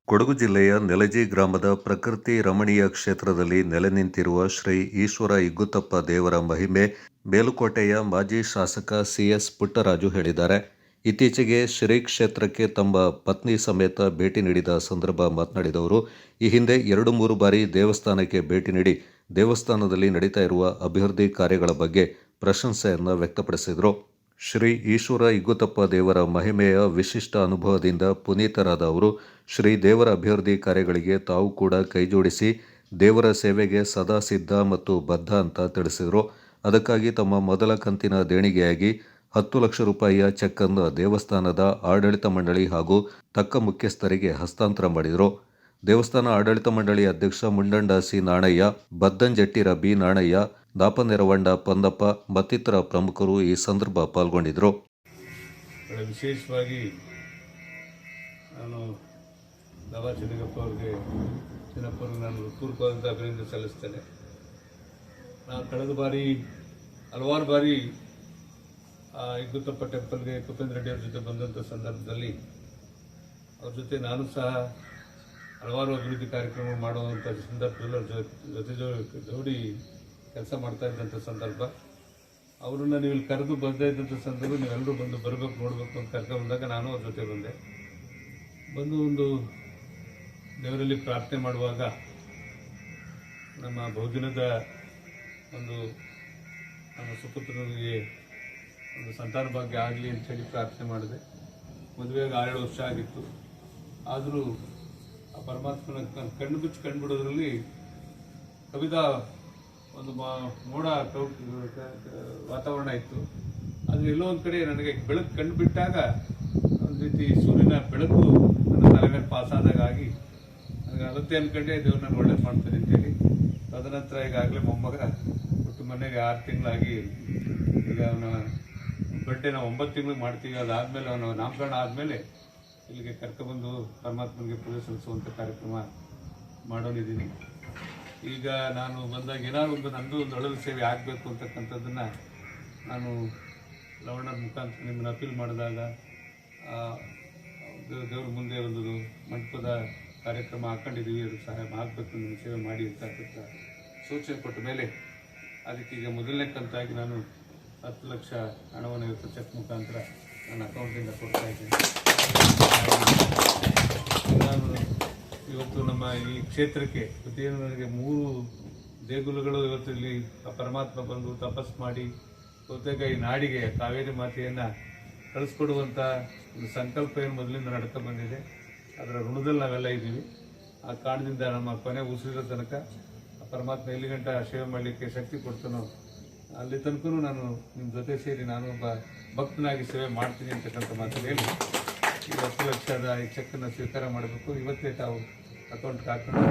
ಕೊಡಗು ಜಿಲ್ಲೆಯ ನೆಲಜಿ ಗ್ರಾಮದ ಪ್ರಕೃತಿ ರಮಣೀಯ ಕ್ಷೇತ್ರದಲ್ಲಿ ನೆಲೆ ನಿಂತಿರುವ ಶ್ರೀ ಈಶ್ವರ ಇಗ್ಗುತ್ತಪ್ಪ ದೇವರ ಮಹಿಮೆ ಮೇಲುಕೋಟೆಯ ಮಾಜಿ ಶಾಸಕ ಸಿಎಸ್ ಪುಟ್ಟರಾಜು ಹೇಳಿದ್ದಾರೆ. ಇತ್ತೀಚೆಗೆ ಶ್ರೀ ಕ್ಷೇತ್ರಕ್ಕೆ ತಮ್ಮ ಪತ್ನಿ ಸಮೇತ ಭೇಟಿ ನೀಡಿದ ಸಂದರ್ಭ ಮಾತನಾಡಿದ ಅವರು, ಈ ಹಿಂದೆ 2-3 ಬಾರಿ ದೇವಸ್ಥಾನಕ್ಕೆ ಭೇಟಿ ನೀಡಿ ದೇವಸ್ಥಾನದಲ್ಲಿ ನಡೀತಾ ಇರುವ ಅಭಿವೃದ್ಧಿ ಕಾರ್ಯಗಳ ಬಗ್ಗೆ ಪ್ರಶಂಸೆಯನ್ನು ವ್ಯಕ್ತಪಡಿಸಿದರು. ಶ್ರೀ ಈಶ್ವರ ಇಗ್ಗುತ್ತಪ್ಪ ದೇವರ ಮಹಿಮೆಯ ವಿಶಿಷ್ಟ ಅನುಭವದಿಂದ ಪುನೀತರಾದ ಅವರು, ಶ್ರೀ ದೇವರ ಅಭಿವೃದ್ಧಿ ಕಾರ್ಯಗಳಿಗೆ ತಾವು ಕೂಡ ಕೈಜೋಡಿಸಿ ದೇವರ ಸೇವೆಗೆ ಸದಾ ಸಿದ್ಧ ಮತ್ತು ಬದ್ಧ ಅಂತ ತಿಳಿಸಿದರು. ಅದಕ್ಕಾಗಿ ತಮ್ಮ ಮೊದಲ ಕಂತಿನ ದೇಣಿಗೆಯಾಗಿ 10 ಲಕ್ಷ ರೂಪಾಯಿಯ ಚೆಕ್ ಅನ್ನು ದೇವಸ್ಥಾನದ ಆಡಳಿತ ಮಂಡಳಿ ಹಾಗೂ ತಕ್ಕ ಮುಖ್ಯಸ್ಥರಿಗೆ ಹಸ್ತಾಂತರ ಮಾಡಿದರು. ದೇವಸ್ಥಾನ ಆಡಳಿತ ಮಂಡಳಿ ಅಧ್ಯಕ್ಷ ಮುಂಡಂಡ ಸಿ ನಾಣಯ್ಯ, ಬದ್ದಂಜೆಟ್ಟಿರ ಬಿ ನಾಣಯ್ಯ, ದಾಪನೆರವಂಡ ಪಂದಪ್ಪ ಮತ್ತಿತರ ಪ್ರಮುಖರು ಈ ಸಂದರ್ಭ ಪಾಲ್ಗೊಂಡಿದ್ದರು. ವಿಶೇಷವಾಗಿ ನಾನು ದಾವಾ ಚಿನ್ನಪ್ಪ ಅವ್ರಿಗೆ ನಾನು ಹೃತ್ಪೂರ್ವಕವಾದಂಥ ಅಭಿನಂದನೆ ಸಲ್ಲಿಸ್ತೇನೆ. ನಾನು ಕಳೆದ ಬಾರಿ ಹಲವಾರು ಬಾರಿ ಇಗ್ಗುತ್ತಪ್ಪ ಟೆಂಪಲ್ಗೆ ಕುಪೇಂದ್ರ ರೆಡ್ಡಿ ಅವ್ರ ಜೊತೆ ಬಂದಂಥ ಸಂದರ್ಭದಲ್ಲಿ ಅವ್ರ ಜೊತೆ ನಾನು ಸಹ ಹಲವಾರು ಅಭಿವೃದ್ಧಿ ಕಾರ್ಯಕ್ರಮ ಮಾಡುವಂಥ ಸಂದರ್ಭದಲ್ಲಿ ಅವ್ರ ಜೊತೆ ಜೋಡಿ ಕೆಲಸ ಮಾಡ್ತಾ ಇದ್ದಂಥ ಸಂದರ್ಭ. ಅವರನ್ನು ನೀವು ಇಲ್ಲಿ ಕರೆದು ಬಂದೇ ಇದ್ದಂಥ ಸಂದರ್ಭ ನೀವೆಲ್ಲರೂ ಬರಬೇಕು ನೋಡಬೇಕು ಅಂತ ಕರ್ಕೊಂಡು ಬಂದಾಗ ನಾನು ಅವ್ರ ಜೊತೆ ಬಂದು ಒಂದು ದೇವರಲ್ಲಿ ಪ್ರಾರ್ಥನೆ ಮಾಡುವಾಗ ನಮ್ಮ ಬಹುದಿನದ ನಮ್ಮ ಸುಪುತ್ರನಿಗೆ ಒಂದು ಸಂತಾನ ಭಾಗ್ಯ ಆಗಲಿ ಅಂಥೇಳಿ ಪ್ರಾರ್ಥನೆ ಮಾಡಿದೆ. ಮದುವೆಗೆ 6 ವರ್ಷ ಆಗಿತ್ತು. ಆದರೂ ಆ ಪರಮಾತ್ಮನ ಕಣ್ಣು ಬಿಚ್ಚಿ ಕಂಡುಬಿಡೋದ್ರಲ್ಲಿ ಕವಿದ ಒಂದು ಮೋಡ ವಾತಾವರಣ ಇತ್ತು. ಅದು ಎಲ್ಲೋ ಒಂದು ಕಡೆ ನನಗೆ ಬೆಳಕು ಕಂಡು ಬಿಟ್ಟಾಗ ಒಂದು ರೀತಿ ಸೂರ್ಯನ ಬೆಳಕು ನನ್ನ ತಲೆ ಮೇಲೆ ಪಾಸಾದಾಗ ಆಗಿ ನನಗೆ ಅಗತ್ಯ ಅಂದ್ಕೊಂಡೆ ದೇವ್ರು ನಾನು ಒಳ್ಳೇದು ಮಾಡ್ತೀನಿ ಅಂತೇಳಿ. ತದನಂತರ ಈಗಾಗಲೇ ಮೊಮ್ಮಗ ಹುಟ್ಟು ಮನೆಗೆ 6 ತಿಂಗಳಾಗಿ ಈಗ ಅವನ ಬರ್ಡೇ ನಾವು 9 ತಿಂಗಳಿಗೆ ಮಾಡ್ತೀವಿ. ಅದಾದಮೇಲೆ ಅವನು ನಾಮಕರಣ ಆದಮೇಲೆ ಇಲ್ಲಿಗೆ ಕರ್ಕೊಬಂದು ಪರಮಾತ್ಮನಿಗೆ ಪೂಜೆ ಸಲ್ಲಿಸುವಂಥ ಕಾರ್ಯಕ್ರಮ ಮಾಡೋನಿದ್ದೀನಿ. ಈಗ ನಾನು ಬಂದಾಗ ಏನಾದ್ರು ನಂದು ಒಂದು ಒಳ್ಳೆಯ ಸೇವೆ ಆಗಬೇಕು ಅಂತಕ್ಕಂಥದ್ದನ್ನು ನಾನು ಲವಣರ ಮುಖಾಂತರ ನಿಮ್ಮನ್ನು ಅಪೀಲ್ ಮಾಡಿದಾಗ ದೇವ್ರ ಮುಂದೆ ಒಂದು ಮಂಟಪದ ಕಾರ್ಯಕ್ರಮ ಹಾಕೊಂಡಿದ್ದೀವಿ, ಅದು ಸಹಾಯ ಆಗಬೇಕು, ನಿಮ್ಮ ಸೇವೆ ಮಾಡಿ ಅಂತಕ್ಕಂಥ ಸೂಚನೆ ಕೊಟ್ಟ ಮೇಲೆ ಅದಕ್ಕೀಗ ಮೊದಲನೇ ಕಂತಾಗಿ ನಾನು 10 ಲಕ್ಷ ಹಣವನ್ನು ಇವತ್ತು ಚೆಕ್ ಮುಖಾಂತರ ನನ್ನ ಅಕೌಂಟಿಂದ ಕೊಡ್ತಾ ಇದ್ದೇನೆ. ನಾನು ಇವತ್ತು ನಮ್ಮ ಈ ಕ್ಷೇತ್ರಕ್ಕೆ ಇವತ್ತೇನು ನನಗೆ 3 ದೇಗುಲಗಳು ಇವತ್ತು ಇಲ್ಲಿ ಪರಮಾತ್ಮ ಬಂದು ತಪಸ್ ಮಾಡಿ ಬಹುತೇಕ ಈ ನಾಡಿಗೆ ಕಾವೇರಿ ಮಾತೆಯನ್ನು ಕಳಿಸ್ಕೊಡುವಂಥ ಒಂದು ಸಂಕಲ್ಪ ಏನು ಮೊದಲಿಂದ ನಡ್ಕೊ ಬಂದಿದೆ. ಅದರ ಋಣದಲ್ಲಿ ನಾವೆಲ್ಲ ಇದ್ದೀವಿ. ಆ ಕಾರಣದಿಂದ ನಮ್ಮ ಕೊನೆ ಉಸಿರಿರೋ ತನಕ ಪರಮಾತ್ಮ ಎಲ್ಲಿ ಗಂಟ ಸೇವೆ ಮಾಡಲಿಕ್ಕೆ ಶಕ್ತಿ ಕೊಡ್ತಾನೋ ಅಲ್ಲಿ ತನಕ ನಾನು ನಿಮ್ಮ ಜೊತೆ ಸೇರಿ ನಾನು ಒಬ್ಬ ಭಕ್ತನಾಗಿ ಸೇವೆ ಮಾಡ್ತೀನಿ ಅಂತಕ್ಕಂಥ ಮಾತು ಹೇಳಿ ಈ 10 ಲಕ್ಷದ ಈ ಚೆಕ್ಕನ್ನು ಸ್ವೀಕಾರ ಮಾಡಬೇಕು. ಇವತ್ತೇ ತಾವು ಅಕೌಂಟ್ಗೆ ಹಾಕೊಂಡು